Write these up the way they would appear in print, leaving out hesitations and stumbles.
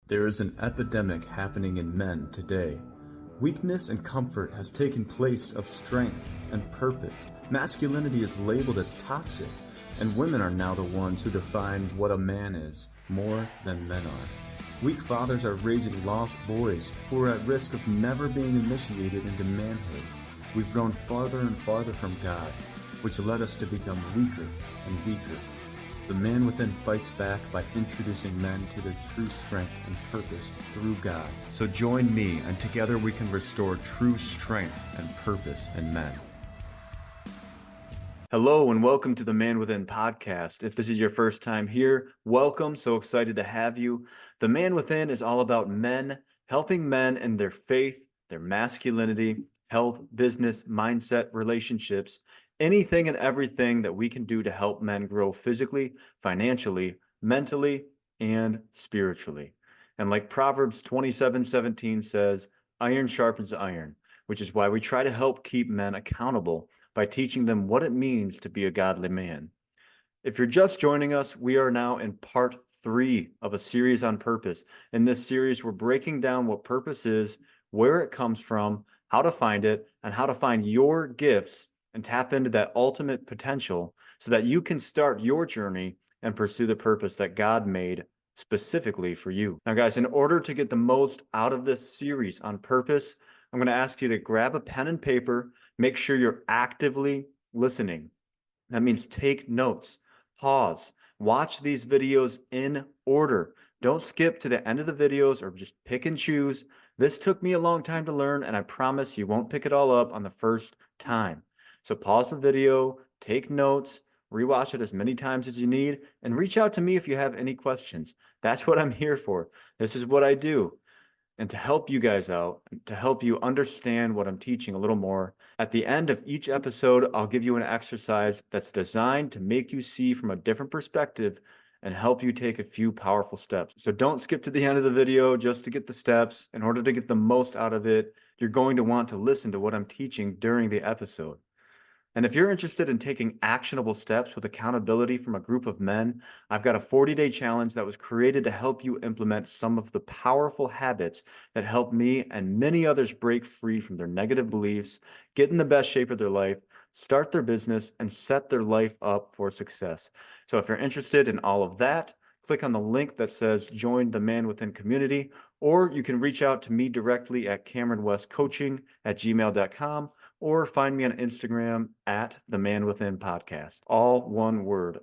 There is an epidemic happening in men today. Weakness and comfort has taken place of strength and purpose. Masculinity is labeled as toxic, and women are now the ones who define what a man is, more than men are. Weak fathers are raising lost boys who are at risk of never being initiated into manhood. We've grown farther and farther from God, which led us to become weaker and weaker. The man within fights back by introducing men to their true strength and purpose through God. So join me, and together we can restore true strength and purpose in men. Hello and welcome to the Man Within podcast. If this is your first time here, welcome. So excited to have you. The Man Within is all about men, helping men in their faith, their masculinity, health, business, mindset, relationships, anything and everything that we can do to help men grow physically, financially, mentally, and spiritually. And like Proverbs 27:17 says, iron sharpens iron, which is why we try to help keep men accountable by teaching them what it means to be a godly man. If you're just joining us, we are now in part 3 of a series on purpose. In this series, we're breaking down what purpose is, where it comes from, how to find it, and how to find your gifts and tap into that ultimate potential so that you can start your journey and pursue the purpose that God made specifically for you. Now, guys, in order to get the most out of this series on purpose, I'm going to ask you to grab a pen and paper. Make sure you're actively listening. That means take notes, pause, watch these videos in order. Don't skip to the end of the videos or just pick and choose. This took me a long time to learn, and I promise you won't pick it all up on the first time. So pause the video, take notes, rewatch it as many times as you need, and reach out to me if you have any questions. That's what I'm here for. This is what I do. And to help you guys out, to help you understand what I'm teaching a little more, at the end of each episode, I'll give you an exercise that's designed to make you see from a different perspective and help you take a few powerful steps. So don't skip to the end of the video just to get the steps. In order to get the most out of it, you're going to want to listen to what I'm teaching during the episode. And if you're interested in taking actionable steps with accountability from a group of men, I've got a 40-day challenge that was created to help you implement some of the powerful habits that help me and many others break free from their negative beliefs, get in the best shape of their life, start their business, and set their life up for success. So if you're interested in all of that, click on the link that says join the Man Within community, or you can reach out to me directly at cameronwestcoaching@gmail.com, or find me on Instagram at the Man Within Podcast, all one word.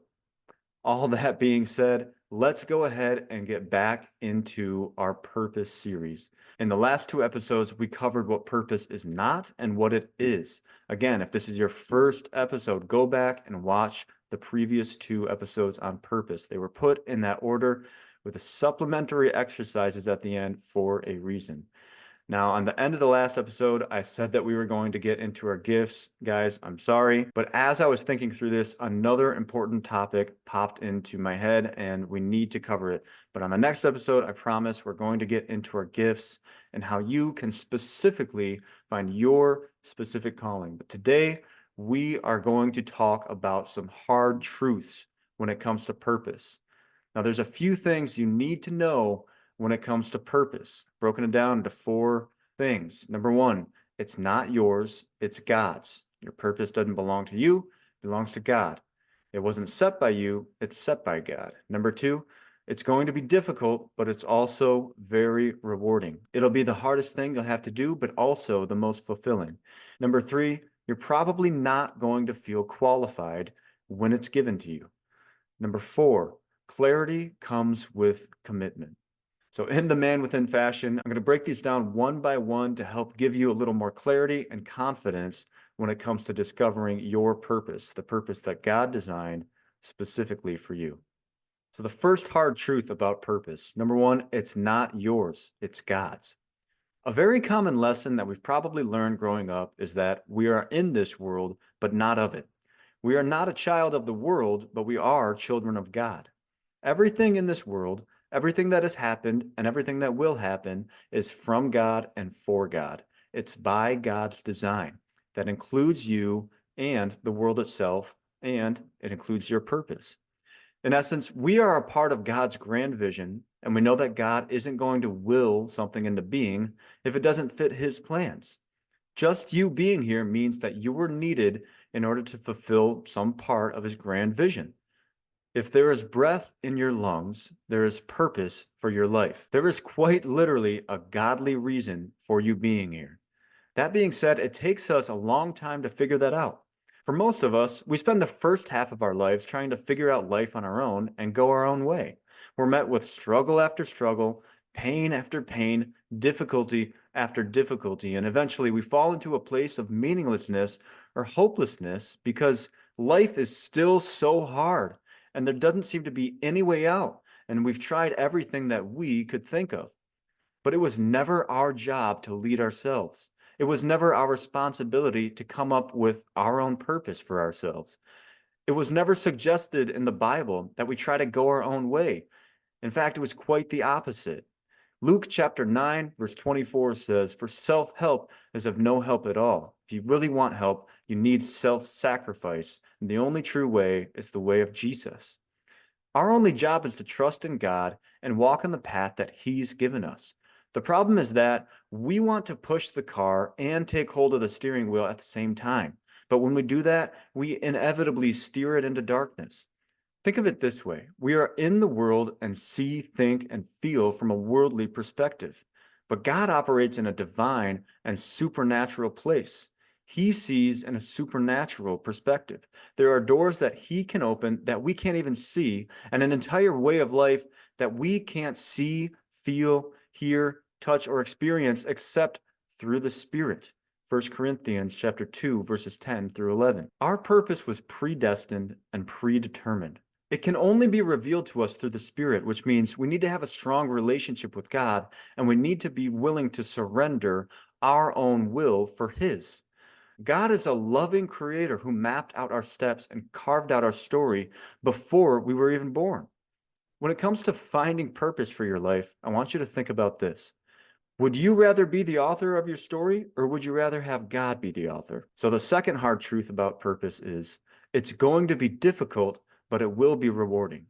All that being said, let's go ahead and get back into our purpose series. In the last 2 episodes, we covered what purpose is not and what it is. Again, if this is your first episode, go back and watch the previous 2 episodes on purpose. They were put in that order with the supplementary exercises at the end for a reason. Now, on the end of the last episode, I said that we were going to get into our gifts. Guys, I'm sorry. But as I was thinking through this, another important topic popped into my head, and we need to cover it. But on the next episode, I promise we're going to get into our gifts and how you can specifically find your specific calling. But today, we are going to talk about some hard truths when it comes to purpose. Now, there's a few things you need to know when it comes to purpose, broken it down into 4 things. Number 1, it's not yours, it's God's. Your purpose doesn't belong to you, it belongs to God. It wasn't set by you, it's set by God. Number 2, it's going to be difficult, but it's also very rewarding. It'll be the hardest thing you'll have to do, but also the most fulfilling. Number 3, you're probably not going to feel qualified when it's given to you. Number 4, clarity comes with commitment. So in the Man Within fashion, I'm going to break these down one by one to help give you a little more clarity and confidence when it comes to discovering your purpose, the purpose that God designed specifically for you. So the first hard truth about purpose, number 1, it's not yours, it's God's. A very common lesson that we've probably learned growing up is that we are in this world, but not of it. We are not a child of the world, but we are children of God. Everything in this world, everything that has happened and everything that will happen is from God and for God. It's by God's design. That includes you and the world itself, and it includes your purpose. In essence, we are a part of God's grand vision, and we know that God isn't going to will something into being if it doesn't fit his plans. Just you being here means that you were needed in order to fulfill some part of his grand vision. If there is breath in your lungs, there is purpose for your life. There is quite literally a godly reason for you being here. That being said, it takes us a long time to figure that out. For most of us, we spend the first half of our lives trying to figure out life on our own and go our own way. We're met with struggle after struggle, pain after pain, difficulty after difficulty, and eventually we fall into a place of meaninglessness or hopelessness because life is still so hard and there doesn't seem to be any way out, and we've tried everything that we could think of. But it was never our job to lead ourselves. It was never our responsibility to come up with our own purpose for ourselves. It was never suggested in the Bible that we try to go our own way. In fact, it was quite the opposite. Luke chapter 9, verse 24 says, "For self-help is of no help at all. If you really want help, you need self-sacrifice. And the only true way is the way of Jesus." Our only job is to trust in God and walk on the path that He's given us. The problem is that we want to push the car and take hold of the steering wheel at the same time. But when we do that, we inevitably steer it into darkness. Think of it this way. We are in the world and see, think, and feel from a worldly perspective. But God operates in a divine and supernatural place. He sees in a supernatural perspective. There are doors that He can open that we can't even see, and an entire way of life that we can't see, feel, hear, touch, or experience except through the Spirit. 1 Corinthians chapter 2, verses 10 through 11. Our purpose was predestined and predetermined. It can only be revealed to us through the Spirit, which means we need to have a strong relationship with God, and we need to be willing to surrender our own will for His. God is a loving creator who mapped out our steps and carved out our story before we were even born. When it comes to finding purpose for your life, I want you to think about this. Would you rather be the author of your story, or would you rather have God be the author? So the second hard truth about purpose is it's going to be difficult, but it will be rewarding.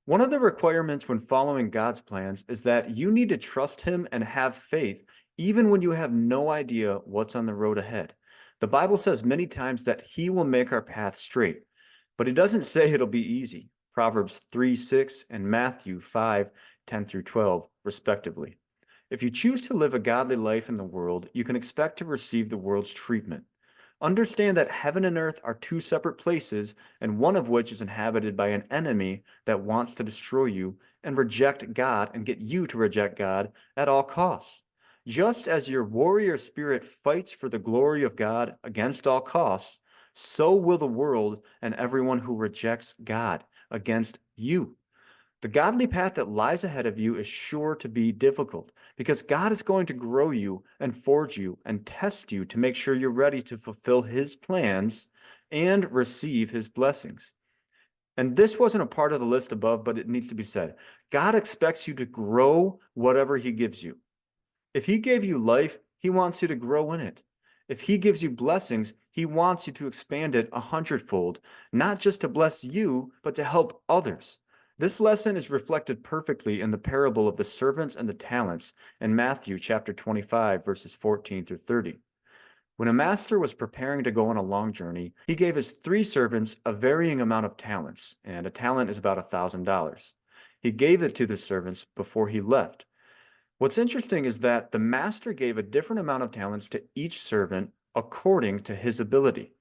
One of the requirements when following God's plans is that you need to trust Him and have faith, even when you have no idea what's on the road ahead. The Bible says many times that He will make our path straight, but He doesn't say it'll be easy. Proverbs 3:6 and Matthew 5:10 through 12, respectively. If you choose to live a godly life in the world, you can expect to receive the world's treatment. Understand that heaven and earth are two separate places, and one of which is inhabited by an enemy that wants to destroy you and reject God and get you to reject God at all costs. Just as your warrior spirit fights for the glory of God against all costs, so will the world and everyone who rejects God against you. The godly path that lies ahead of you is sure to be difficult because God is going to grow you and forge you and test you to make sure you're ready to fulfill His plans and receive His blessings. And this wasn't a part of the list above, but it needs to be said. God expects you to grow whatever He gives you. If He gave you life, He wants you to grow in it. If He gives you blessings, He wants you to expand it 100-fold, not just to bless you, but to help others. This lesson is reflected perfectly in the parable of the servants and the talents in Matthew chapter 25, verses 14 through 30. When a master was preparing to go on a long journey, he gave his 3 servants a varying amount of talents, and a talent is about $1,000. He gave it to the servants before he left. What's interesting is that the master gave a different amount of talents to each servant according to his ability.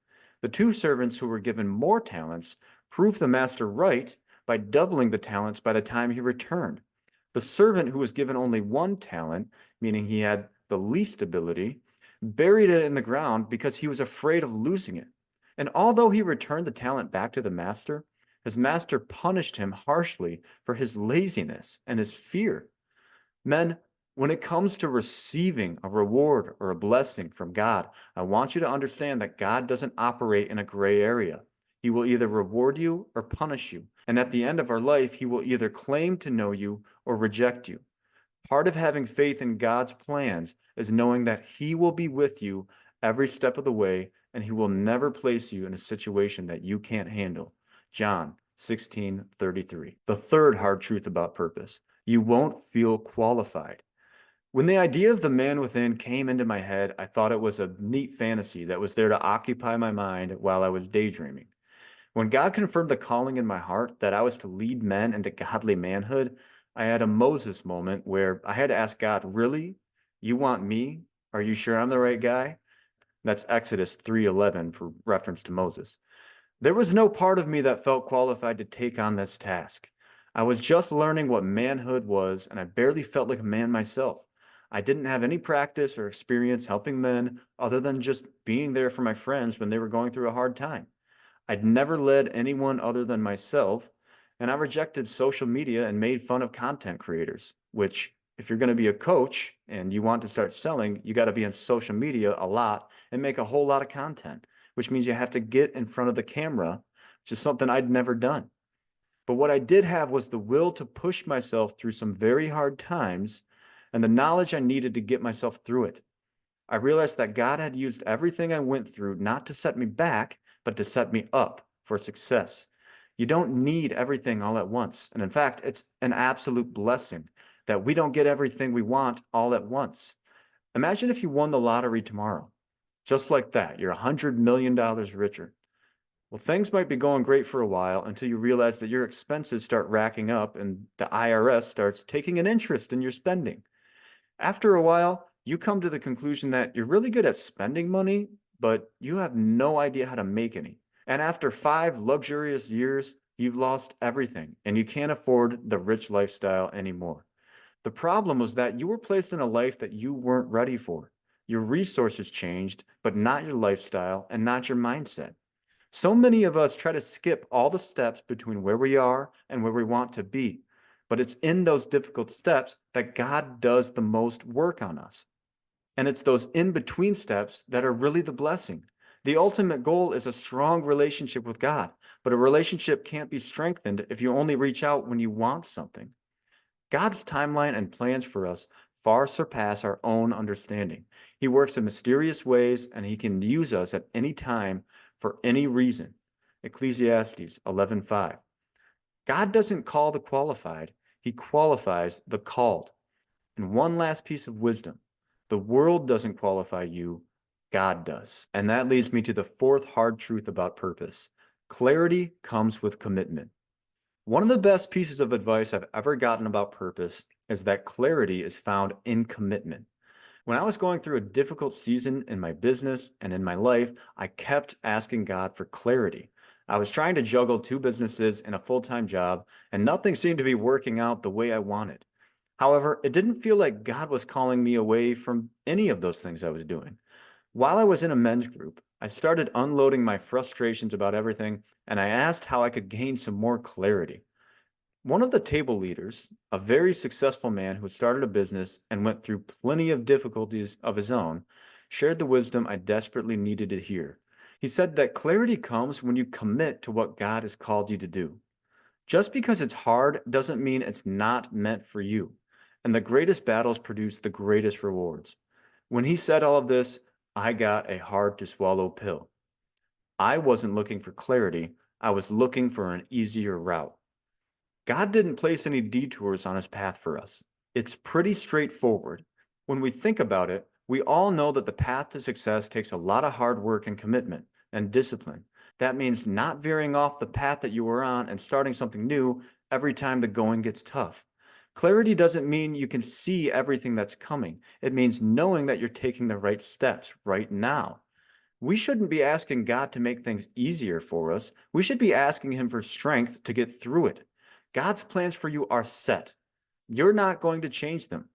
The 2 servants who were given more talents proved the master right by doubling the talents by the time he returned. The servant who was given only 1 talent, meaning he had the least ability, buried it in the ground because he was afraid of losing it. And although he returned the talent back to the master, his master punished him harshly for his laziness and his fear. Men, when it comes to receiving a reward or a blessing from God, I want you to understand that God doesn't operate in a gray area. He will either reward you or punish you. And at the end of our life, He will either claim to know you or reject you. Part of having faith in God's plans is knowing that He will be with you every step of the way and He will never place you in a situation that you can't handle. John 16:33. The third hard truth about purpose: you won't feel qualified. When the idea of the man within came into my head, I thought it was a neat fantasy that was there to occupy my mind while I was daydreaming. When God confirmed the calling in my heart that I was to lead men into godly manhood, I had a Moses moment where I had to ask God, "Really? You want me? Are you sure I'm the right guy?" That's Exodus 3:11 for reference to Moses. There was no part of me that felt qualified to take on this task. I was just learning what manhood was, and I barely felt like a man myself. I didn't have any practice or experience helping men other than just being there for my friends when they were going through a hard time. I'd never led anyone other than myself, and I rejected social media and made fun of content creators, which, if you're going to be a coach and you want to start selling, you got to be on social media a lot and make a whole lot of content, which means you have to get in front of the camera, which is something I'd never done. But what I did have was the will to push myself through some very hard times and the knowledge I needed to get myself through it. I realized that God had used everything I went through not to set me back, but to set me up for success. You don't need everything all at once. And in fact, it's an absolute blessing that we don't get everything we want all at once. Imagine if you won the lottery tomorrow. Just like that, you're $100 million richer. Well, things might be going great for a while until you realize that your expenses start racking up and the IRS starts taking an interest in your spending. After a while, you come to the conclusion that you're really good at spending money, but you have no idea how to make any. And after 5 luxurious years, you've lost everything and you can't afford the rich lifestyle anymore. The problem was that you were placed in a life that you weren't ready for. Your resources changed, but not your lifestyle and not your mindset. So many of us try to skip all the steps between where we are and where we want to be. But it's in those difficult steps that God does the most work on us. And it's those in between steps that are really the blessing. The ultimate goal is a strong relationship with God, but a relationship can't be strengthened if you only reach out when you want something. God's timeline and plans for us far surpass our own understanding. He works in mysterious ways and he can use us at any time for any reason. Ecclesiastes 11:5. God doesn't call the qualified, he qualifies the called. And one last piece of wisdom: the world doesn't qualify you, God does. And that leads me to the fourth hard truth about purpose: clarity comes with commitment. One of the best pieces of advice I've ever gotten about purpose is that clarity is found in commitment. When I was going through a difficult season in my business and in my life, I kept asking God for clarity. I was trying to juggle two businesses and a full-time job, and nothing seemed to be working out the way I wanted. However, it didn't feel like God was calling me away from any of those things I was doing. While I was in a men's group, I started unloading my frustrations about everything, and I asked how I could gain some more clarity. One of the table leaders, a very successful man who started a business and went through plenty of difficulties of his own, shared the wisdom I desperately needed to hear. He said that clarity comes when you commit to what God has called you to do. Just because it's hard doesn't mean it's not meant for you. And the greatest battles produce the greatest rewards. When he said all of this, I got a hard to swallow pill. I wasn't looking for clarity, I was looking for an easier route. God didn't place any detours on his path for us. It's pretty straightforward. When we think about it, we all know that the path to success takes a lot of hard work and commitment and discipline. That means not veering off the path that you were on and starting something new every time the going gets tough. Clarity doesn't mean you can see everything that's coming. It means knowing that you're taking the right steps right now. We shouldn't be asking God to make things easier for us. We should be asking Him for strength to get through it. God's plans for you are set. You're not going to change them.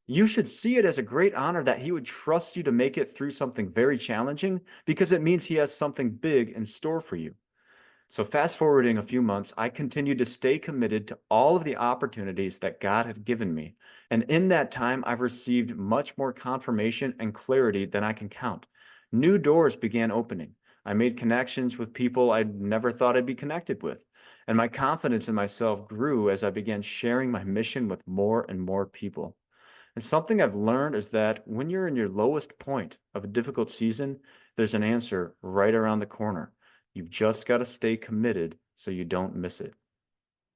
You should see it as a great honor that He would trust you to make it through something very challenging because it means He has something big in store for you. So, fast forwarding a few months, I continued to stay committed to all of the opportunities that God had given me. And in that time, I've received much more confirmation and clarity than I can count. New doors began opening. I made connections with people I'd never thought I'd be connected with. And my confidence in myself grew as I began sharing my mission with more and more people. And something I've learned is that when you're in your lowest point of a difficult season, there's an answer right around the corner. You've just got to stay committed so you don't miss it.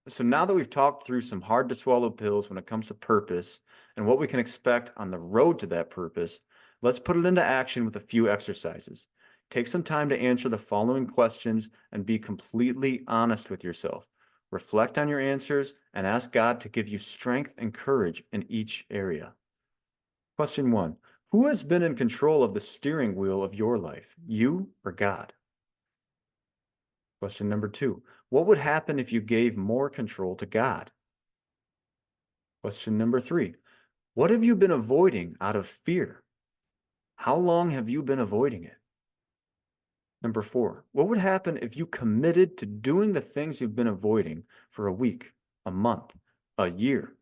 So now that we've talked through some hard to swallow pills when it comes to purpose and what we can expect on the road to that purpose, let's put it into action with a few exercises. Take some time to answer the following questions and be completely honest with yourself. Reflect on your answers and ask God to give you strength and courage in each area. Question 1. Who has been in control of the steering wheel of your life, you or God? Question number 2. What would happen if you gave more control to God? Question number 3. What have you been avoiding out of fear? How long have you been avoiding it? Number 4. What would happen if you committed to doing the things you've been avoiding for a week, a month, a year?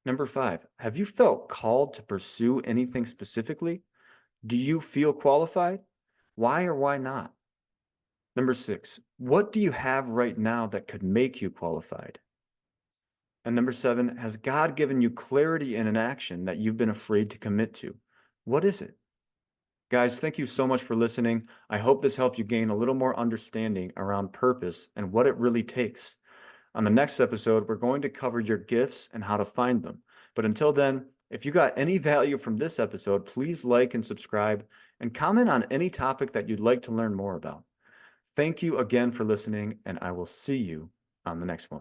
Number 5. Have you felt called to pursue anything specifically? Do you feel qualified? Why or why not? Number 6. What do you have right now that could make you qualified? And number 7, has God given you clarity in an action that you've been afraid to commit to? What is it? Guys, thank you so much for listening. I hope this helped you gain a little more understanding around purpose and what it really takes. On the next episode, we're going to cover your gifts and how to find them. But until then, if you got any value from this episode, please like and subscribe and comment on any topic that you'd like to learn more about. Thank you again for listening, and I will see you on the next one.